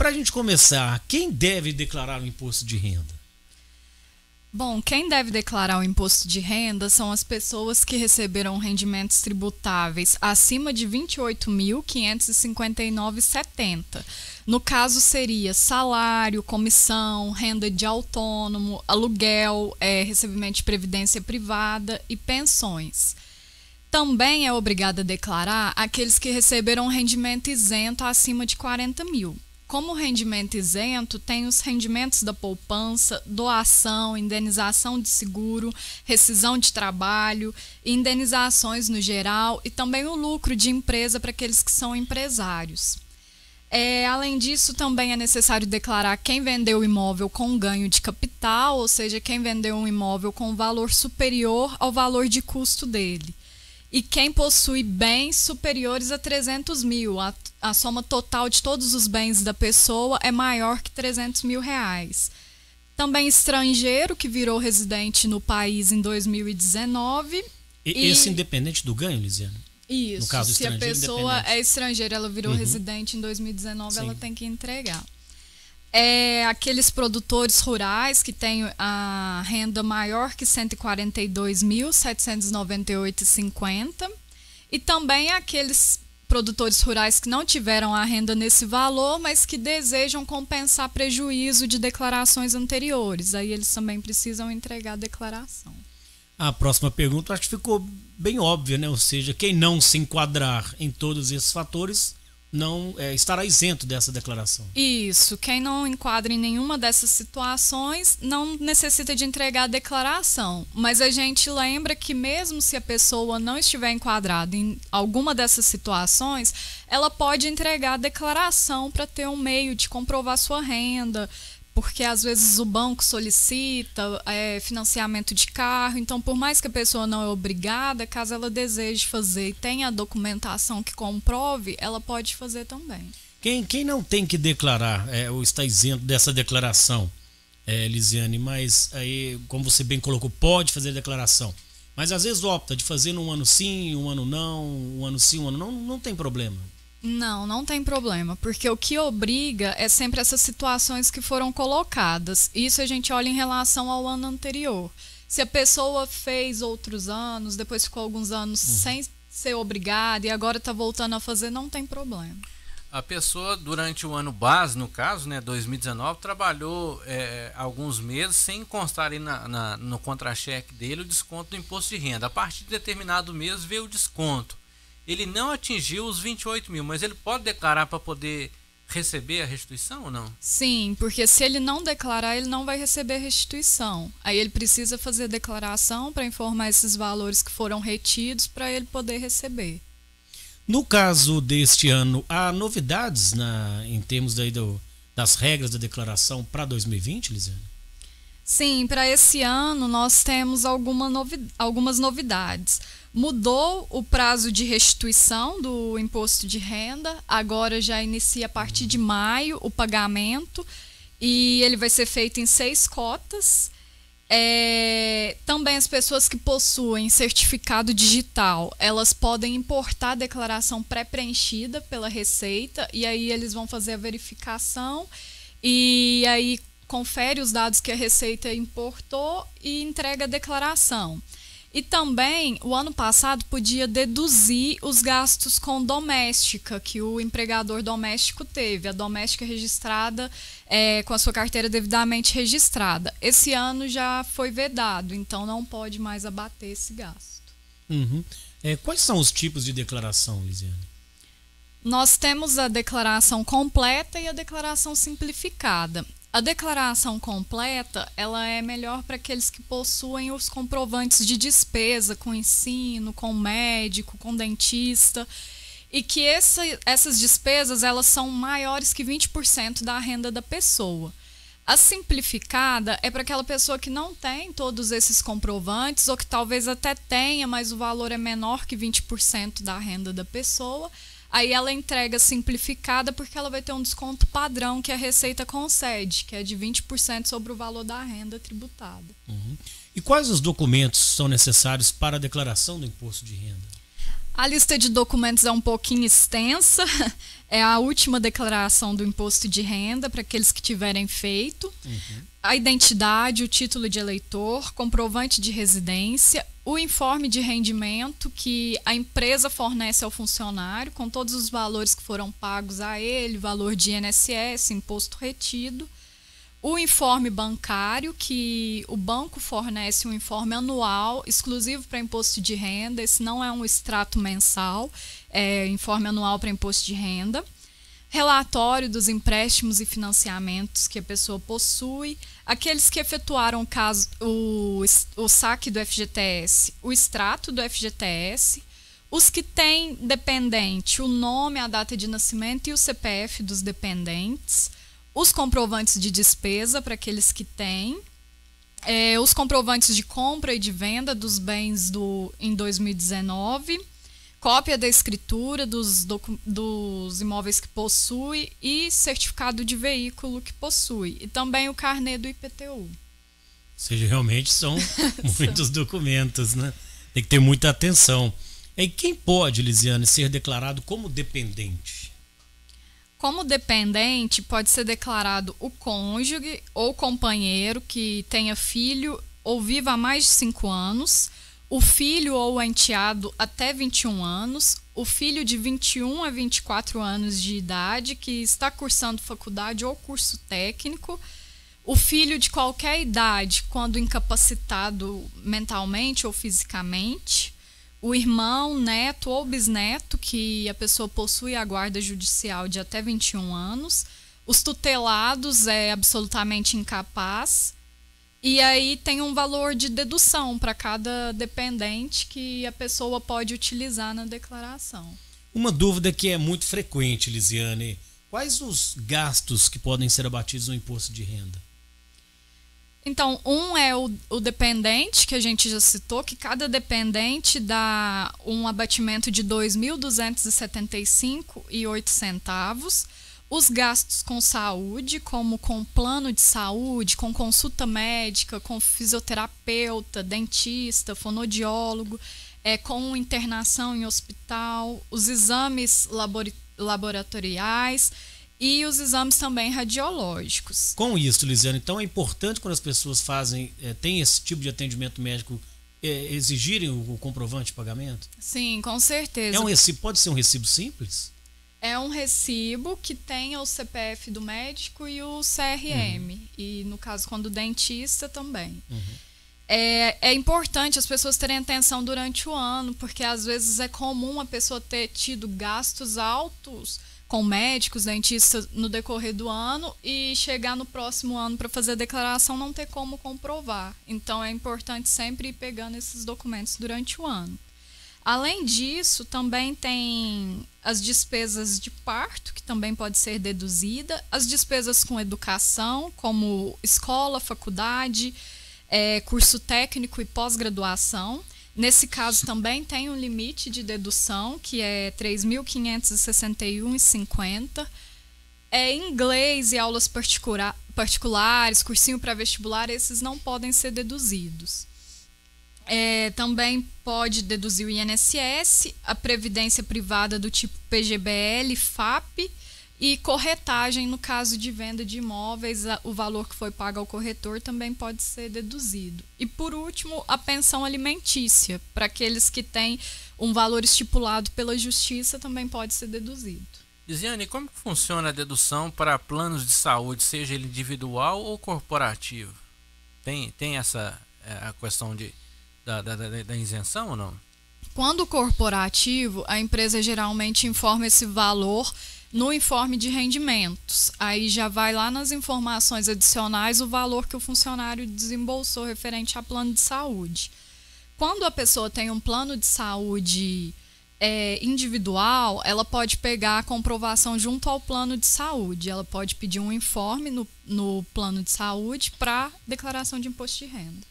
Para a gente começar, quem deve declarar o imposto de renda? Bom, quem deve declarar o imposto de renda são as pessoas que receberam rendimentos tributáveis acima de R$ 28.559,70. No caso, seria salário, comissão, renda de autônomo, aluguel, recebimento de previdência privada e pensões. Também é obrigado a declarar aqueles que receberam rendimento isento acima de 40 mil. Como rendimento isento, tem os rendimentos da poupança, doação, indenização de seguro, rescisão de trabalho, indenizações no geral e também o lucro de empresa para aqueles que são empresários. Além disso, também é necessário declarar quem vendeu o imóvel com ganho de capital, ou seja, quem vendeu um imóvel com valor superior ao valor de custo dele. E quem possui bens superiores a 300 mil. A soma total de todos os bens da pessoa é maior que 300 mil reais. Também estrangeiro que virou residente no país em 2019. Esse independente do ganho, Lisiane? Isso, no caso, se a pessoa é estrangeira, ela virou residente em 2019, ela tem que entregar. Aqueles produtores rurais que têm a renda maior que R$ 142.798,50 e também aqueles produtores rurais que não tiveram a renda nesse valor, mas que desejam compensar prejuízo de declarações anteriores. Aí eles também precisam entregar a declaração. A próxima pergunta acho que ficou bem óbvia, né? Ou seja, quem não se enquadrar em todos esses fatores não estará isento dessa declaração. Isso, quem não enquadra em nenhuma dessas situações não necessita de entregar a declaração, mas a gente lembra que mesmo se a pessoa não estiver enquadrada em alguma dessas situações, ela pode entregar a declaração para ter um meio de comprovar sua renda, porque às vezes o banco solicita financiamento de carro, então por mais que a pessoa não é obrigada, caso ela deseje fazer e tenha a documentação que comprove, ela pode fazer também. Quem não tem que declarar ou está isento dessa declaração, Lisiane, mas aí, como você bem colocou, pode fazer a declaração, mas às vezes opta de fazer num ano sim, um ano não, um ano sim, um ano não tem problema. Não tem problema, porque o que obriga é sempre essas situações que foram colocadas. Isso a gente olha em relação ao ano anterior. Se a pessoa fez outros anos, depois ficou alguns anos sem ser obrigada e agora está voltando a fazer, não tem problema. A pessoa, durante o ano base, no caso, 2019, trabalhou alguns meses sem constar aí no contra-cheque dele o desconto do imposto de renda. A partir de determinado mês veio o desconto. Ele não atingiu os 28 mil, mas ele pode declarar para poder receber a restituição ou não? Sim, porque se ele não declarar, ele não vai receber restituição. Aí ele precisa fazer declaração para informar esses valores que foram retidos para ele poder receber. No caso deste ano, há novidades em termos das regras da declaração para 2020, Lisiane? Sim, para esse ano nós temos algumas novidades. Mudou o prazo de restituição do imposto de renda, agora já inicia a partir de maio o pagamento e ele vai ser feito em 6 cotas. Também as pessoas que possuem certificado digital, elas podem importar a declaração pré-preenchida pela Receita e aí eles vão fazer a verificação e aí confere os dados que a Receita importou e entrega a declaração. E também, o ano passado, podia deduzir os gastos com doméstica que o empregador doméstico teve, a doméstica registrada com a sua carteira devidamente registrada. Esse ano já foi vedado, então não pode mais abater esse gasto. Quais são os tipos de declaração, Lisiane? Nós temos a declaração completa e a declaração simplificada. A declaração completa, ela é melhor para aqueles que possuem os comprovantes de despesa com ensino, com médico, com dentista, e que essas despesas elas são maiores que 20% da renda da pessoa. A simplificada é para aquela pessoa que não tem todos esses comprovantes ou que talvez até tenha, mas o valor é menor que 20% da renda da pessoa. Aí ela entrega simplificada porque ela vai ter um desconto padrão que a Receita concede, que é de 20% sobre o valor da renda tributada. E quais os documentos são necessários para a declaração do imposto de renda? A lista de documentos é um pouquinho extensa. É a última declaração do imposto de renda para aqueles que tiverem feito. A identidade, o título de eleitor, comprovante de residência, o informe de rendimento que a empresa fornece ao funcionário, com todos os valores que foram pagos a ele, valor de INSS, imposto retido. O informe bancário, que o banco fornece um informe anual exclusivo para imposto de renda. Esse não é um extrato mensal, é informe anual para imposto de renda. Relatório dos empréstimos e financiamentos que a pessoa possui. Aqueles que efetuaram o saque do FGTS, o extrato do FGTS. Os que têm dependente, o nome, a data de nascimento e o CPF dos dependentes. Os comprovantes de despesa para aqueles que têm, os comprovantes de compra e de venda dos bens em 2019, cópia da escritura dos imóveis que possui e certificado de veículo que possui, e também o carnê do IPTU. Ou seja, realmente são muitos documentos, né? Tem que ter muita atenção. E quem pode, Lisiane, ser declarado como dependente? Como dependente, pode ser declarado o cônjuge ou companheiro que tenha filho ou viva há mais de 5 anos, o filho ou enteado até 21 anos, o filho de 21 a 24 anos de idade que está cursando faculdade ou curso técnico, o filho de qualquer idade quando incapacitado mentalmente ou fisicamente, o irmão, neto ou bisneto que a pessoa possui a guarda judicial de até 21 anos, os tutelados é absolutamente incapaz, e aí tem um valor de dedução para cada dependente que a pessoa pode utilizar na declaração. Uma dúvida que é muito frequente, Lisiane: quais os gastos que podem ser abatidos no imposto de renda? Então, um é o dependente, que a gente já citou, que cada dependente dá um abatimento de R$ 2.275,08. Os gastos com saúde, como com plano de saúde, com consulta médica, com fisioterapeuta, dentista, fonoaudiólogo, com internação em hospital, os exames laboratoriais e os exames também radiológicos. Com isso, Lisiane, então é importante quando as pessoas têm esse tipo de atendimento médico, exigirem o comprovante de pagamento? Sim, com certeza. Pode ser um recibo simples? É um recibo que tenha o CPF do médico e o CRM. E no caso, quando o dentista também. É importante as pessoas terem atenção durante o ano, porque às vezes é comum a pessoa ter tido gastos altos com médicos, dentistas no decorrer do ano e chegar no próximo ano para fazer a declaração não ter como comprovar. Então é importante sempre ir pegando esses documentos durante o ano. Além disso, também tem as despesas de parto, que também pode ser deduzida, as despesas com educação, como escola, faculdade, curso técnico e pós-graduação. Nesse caso, também tem um limite de dedução, que é R$ 3.561,50. Inglês e aulas particulares, cursinho pré-vestibular, esses não podem ser deduzidos. Também pode deduzir o INSS, a previdência privada do tipo PGBL, FAP e corretagem no caso de venda de imóveis, o valor que foi pago ao corretor também pode ser deduzido. E por último, a pensão alimentícia, para aqueles que têm um valor estipulado pela justiça, também pode ser deduzido. Lisiane, como que funciona a dedução para planos de saúde, seja ele individual ou corporativo? Tem essa a questão da isenção ou não? Quando corporativo, a empresa geralmente informa esse valor no informe de rendimentos. Aí já vai lá nas informações adicionais o valor que o funcionário desembolsou referente a plano de saúde. Quando a pessoa tem um plano de saúde individual, ela pode pegar a comprovação junto ao plano de saúde. Ela pode pedir um informe no plano de saúde para declaração de imposto de renda.